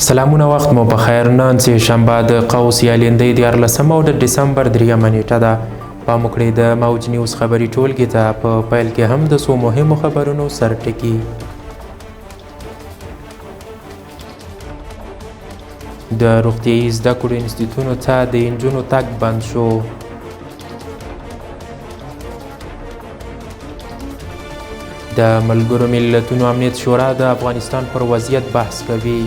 سلامونه وخت مو بخیر. نن سه شنبه د قوس یا لیندۍ 14 او د ډسمبر 3 نیټه ده. پام وکړئ د موج نیوز خبري ټولګې ته په پیل کې هم د څو مهمو خبرونو سرټکي. د روغتیايي زده کړو انسټیټونو ته د نجونو تګ بند شو. د ملګرو ملتونو امنیت شورا د افغانستان پر وضعیت بحث کوي.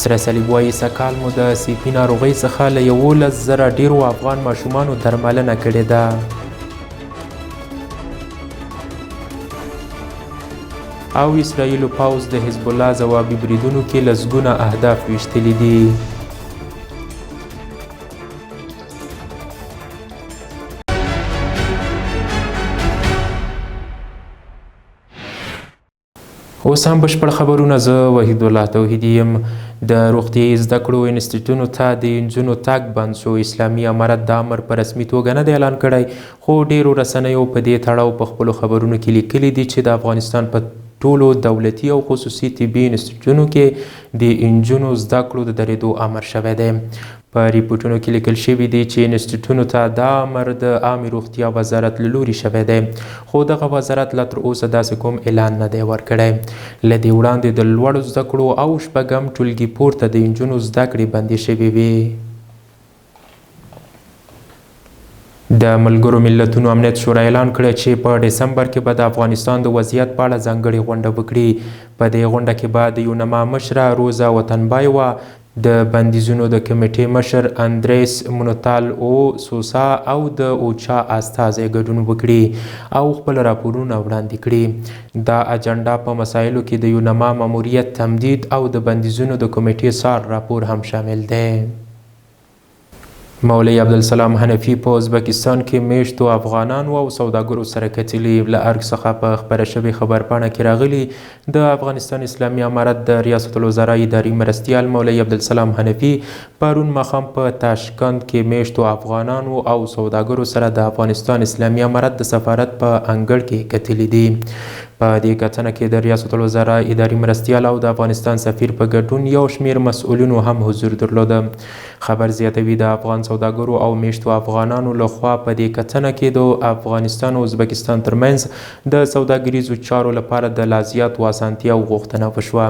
سره صلیب وایي سږ کال مو د سی پي ناروغۍ څخه له 11,000 ډیرو افغان ماشومانو درملنه کړې ده. او اسرائیلو پوځ د حزب الله ځوابي بریدونو کې لسګونه اهداف ویشتلي دي. اوس هم بشپړ خبرونه. زه وحید الله توحیدي یم. د روغتیايي زده کړو انسټیټونو ته د نجونو تګ بند شو. اسلامي امارت د امر په رسمي توګه نه دی اعلان کړی، خو ډیرو رسنیو په دې تړاو په خپلو خبرونو کې لیکلي دي چې د افغانستان په ټولو دولتي او خصوصي طبي انسټیټونو کې د نجونو زده کړو د درېدو امر شوی دی. په ریپورټونو کې لیکل شوي دي چې انسټیټونو ته دا امر د عامې روغتیا وزارت له لوري شوی دی، خو دغه وزارت لا تر اوسه داسې کوم اعلان نه دی ورکړی. له دې وړاندې د لوړو زده کړو او شپږم ټولګي پورته د نجونو زده کړې بندې شوې وې. د ملګرو ملتونو امنیت شورا اعلان کړی چې په ډسمبر کې به د افغانستان د وضعیت په اړه ځانګړې غونډه وکړي. په دې غونډه کې به د یونما مشره روزا وطنبایوه، د بندیزونو د کمیټې مشر اندریس مونوتال او سوسا او د اوچا استازی ګډون وکړي او خپل راپورونه وړاندې کړي. دا اجنډا په مسایلو کې د یونما ماموریت تمدید او د بندیزونو د کمیټې سار راپور هم شامل دی. مولوي عبدالسلام حنفي په ازبکستان کې میشتو افغانانو او سوداګرو سره کتلي. له ارګ څخه په خپره شوې خبرپاڼه کې راغلي د افغانستان اسلامي امارت د ریاست الوزرا اداري مرستیال مولوي عبدالسلام حنفي پرون ماښام په تاشکند کې میشتو افغانانو او سوداګرو سره د افغانستان اسلامي امارت د سفارت په انګړ کې کتلي دي. په دې کتنه کې د ریاست الوزرا اداري مرستیال او د افغانستان سفیر په ګډون یو شمیر مسؤلینو هم حضور درلوده. خبر زیاتوي د افغان سوداګرو او میشتو افغانانو لخوا په دې کتنه کې د افغانستان او ازبکستان ترمنځ د سوداګریزو چارو لپاره د لا زیاتو اسانتیاو غوښتنه وشوه.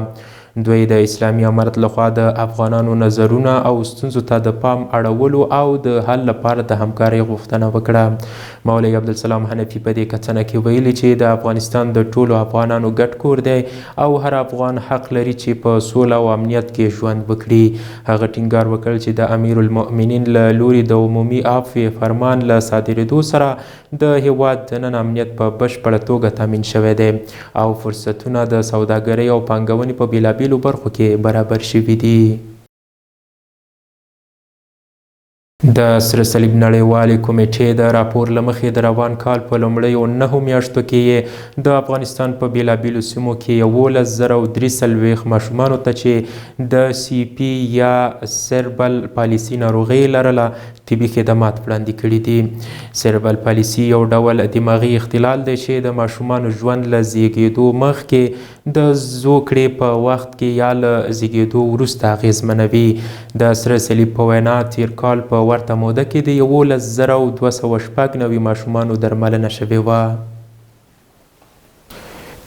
دوی د اسلامي امارت لخوا د افغانانو نظرونه او ستونزو ته د پام اړولو او د حل لپاره د همکارۍ غوښتنه وکړه. مولوي عبدالسلام حنفي په دې کتنه کې ویلي چې د افغانستان د ټولو افغانانو ګډ کور دی او هر افغان حق لري چې په سوله او امنیت کې ژوند وکړي. هغه ټینګار وکړ چې د امیر المؤمنین له لوري د عمومي عفو فرمان له صادرېدو سره د هیواد دننه امنیت په بشپړه توګه تامین شوی دی او فرصتونه د سوداګرۍ او پانګونې په بېلابېلو برخو کې برابر شوي دي. د سره صلیب نړیوالې کمیټې د راپور له مخې د روان کال په لومړیو 9 میاشتو کې د افغانستان په بېلابېلو سیمو کې 11,043 ماشومانو ته چې د سی پي یا سیربل پالیسي ناروغۍ لرله طبي خدمات وړاندې کړي دي. سیربل پالیسي یو ډول دماغي اختلال دی چې د ماشومانو ژوند له زیږېدو مخکې د زوکړې په وخت کې یا له زیږېدو وروسته اغېزمنوي. د سره صلیب په وینا تیر کال په ورته موده کې د 11,296 ماشومانو درملنه شوې وه.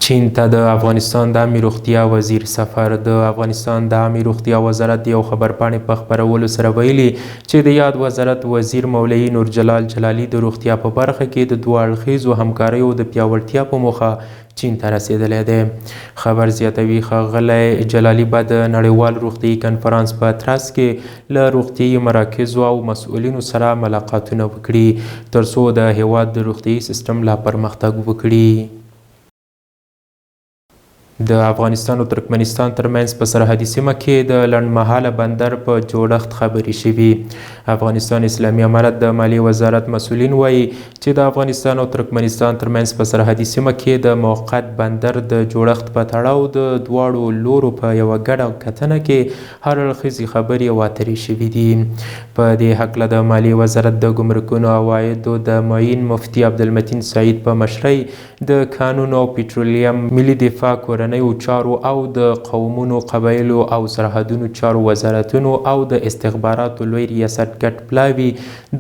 چین ته د افغانستان د عامې روغتیا وزیر سفر. د افغانستان د عامې روغتیا وزارت یو خبرپاڼې په خپرولو سره ویلي چې د یاد وزارت وزیر مولوي نور جلال جلالي د روغتیا په برخه کې د دوه اړخیزو همکاریو د پیاوړتیا په موخه چین ته رسېدلی دی. خبر زیاتوي ښاغلی جلالي به د نړیوال روغتیايي کنفرانس په ترڅ کې له روغتیايي مراکزو او مسؤلینو سره ملاقاتونه وکړي ترڅو د هیواد د روغتیايي سیستم لا پرمختګ وکړي. د افغانستان او ترکمنستان ترمنځ په سرحدي سیمه کې د لنډمهاله بندر په جوړښت خبرې شوي. افغانستان اسلامي امارت د مالیې وزارت مسؤلین وایي چې د افغانستان او ترکمنستان ترمنځ په سرحدي سیمه کې د موقت بندر د جوړښت په تړاو د دواړو لورو په یوه ګډه کتنه کې هر اړخیزې خبرې او اترې شوي دي. په دې هکله د مالیې وزارت د ګمرکونو عوایدو د معین مفتي عبدالمتین سعید په مشرۍ د کانونو او پټرولیم، ملي دفاع، کورنیو چارو او د قومونو، قبایلو او سرحدونو چارو وزارتونو او د استخباراتو لوی ریاست ګډ پلاوي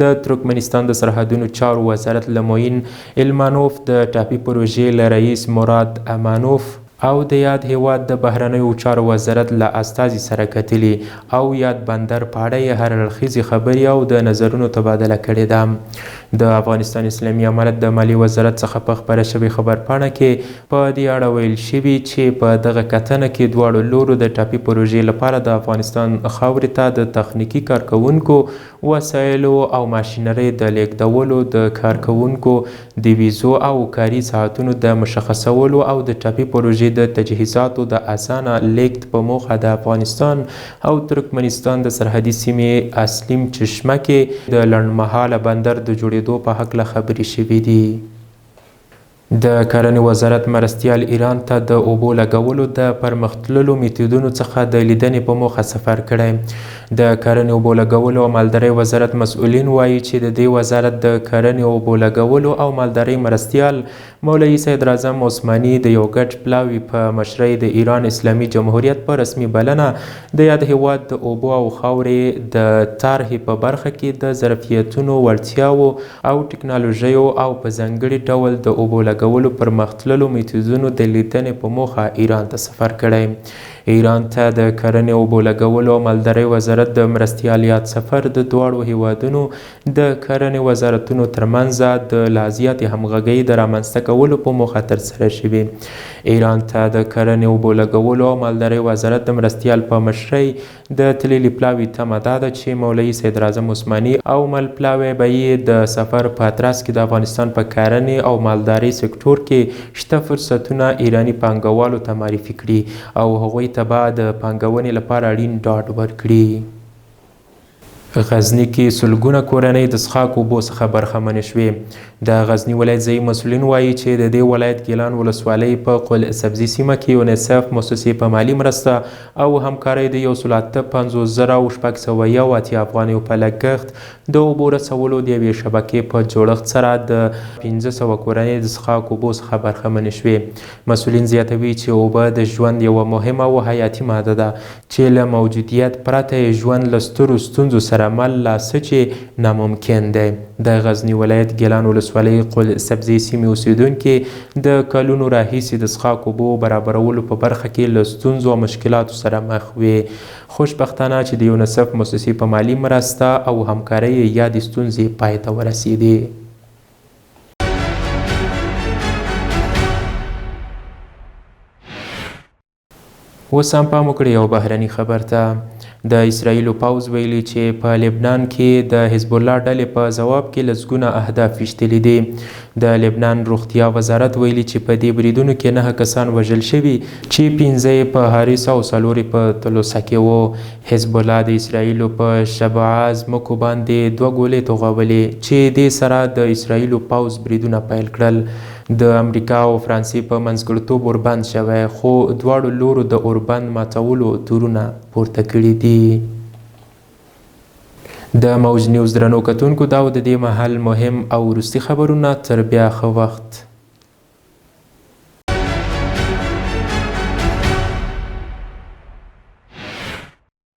د ترکمنستان د سرحدونو چارو وزارت له معین المانوف، د ټاپي پروژې له رئیس مراد امانوف او د یاد هیواد د بهرنیو چارو وزارت له استازي سره کتلي او یاد بندر په اړه یې هر اړخیزې خبرې او د نظرونو تبادله کړې ده. د افغانستان اسلامي امارت د مالیې وزارت څخه په خپره شوې خبرپاڼه کې په دې اړه ویل شوي چې په دغه کتنه کې دواړو لورو د ټاپي پروژې لپاره د افغانستان خاورې ته د تخنیکي کارکوونکو، وسایلو او ماشینرۍ د لیږدولو، د کارکوونکو د ویزو او کاري ساعتونو د مشخصولو او د ټاپي پروژې د تجهیزاتو د اسانه لیږد په موخه د افغانستان او ترکمنستان د سرحدي سیمې اسلیم چشمه کې د لنډمهاله بندر د جوړېدو په هکله خبرې شوي دي. د کرنې وزارت مرستیال ایران ته د اوبو لګولو د پرمختللو میتودونو څخه د لیدنې په موخه سفر کړی. د کرنې اوبو لګولو او مالدارۍ وزارت مسؤلین وایي چې د دې وزارت د کرنې اوبو لګولو او مالدارۍ مرستیال مولوي صدراعظم عثماني د یو ګډ پلاوي په مشرۍ د ایران اسلامي جمهوریت په رسمي بلنه د یاد هیواد د اوبو او خاورې د طرحې په برخه کې د ظرفیتونو، وړتیاوو او ټکنالوژیو او په ځانګړي ډول د اوبو لګولو پرمختللو میتودونو د لیدنې په موخه ایران ته سفر کړی. ایران ته د کرنې اوبو لګولو او مالدارۍ وزارت د مرستیال یاد سفر د دواړو هیوادونو د کرنې وزارتونو ترمنځ د لا زیاتې همغږۍ د رامنځته کولو په موخه ترسره شوي. ایران ته د کرنې اوبو لګولو او مالدارۍ وزارت د مرستیال په مشرۍ د تللي پلاوي تمه دا ده چې مولوي صدراعظم عثماني او مل پلاوی به یې د سفر په اتراس کې د افغانستان په کرنې او مالدارۍ سکتور کې شته فرصتونه ایراني پانګوالو ته معرفي کړي او هغوی ته به د پانګونې لپاره اړین ډاډ ورکړي. غزني کې سلګونه کورنۍ د څښاک اوبو څخه برخمنې شوې. د غزني ولایت ځایي مسؤلین وایي چې د دې ولایت ګیلان ولسوالۍ په قل سبزي سیمه کې یونیسف موسسې په مالي مرسته او همکارۍ د 1,50,681 افغانیو په لګښت د اوبو رسولو د یوې شبکې په جوړښت سره د 1500 کورنۍ د څښاک اوبو څخه برخمنې شوې. مسؤلین زیاتوي چې اوبه د ژوند یوه مهمه او حیاتي ماده ده چې له موجودیت پرته یې ژوند له سترو ستونزو سره مل لاسه چې ناممکن دی. د غزني ولایت ګیلان ولسوالۍ قل سبزي سیمې اوسیدونکي د کلونو راهیسې د څښاک اوبو برابرولو په برخه کې له ستونزو او مشکلاتو سره مخ وي. خوشبختانه چې د یونیسف موسسې په مالي مرسته او همکارۍ یادې ستونزې پای ته ورسېدې. اوس هم پام وکړئ یو بهرني خبر ته. د اسرائیلو پوځ ویلي چې په لبنان کې د حزب الله ډلې په ځواب کې لسګونه اهداف ویشتلي دي. د لبنان روغتیا وزارت ویلي چې په دې بریدونو کې 9 کسان وژل شوي چې 15 په حارس او 4 په طلوسه کې وو. حزب الله د اسرائیلو په شبعه ځمکو باندې 2 ګولې توغولې چې دې سره د اسرائیلو پوځ بریدونه پیل کړل. د امریکا او فرانسې په منځګړیتوب اوربند شوی خو دواړو لورو د اوربند ماتولو تورونه پورته کړي دي. د موج نیوز درنو کتونکو دا و د دې مهال مهم او وروستي خبرونه. تر بیا ښه وخت.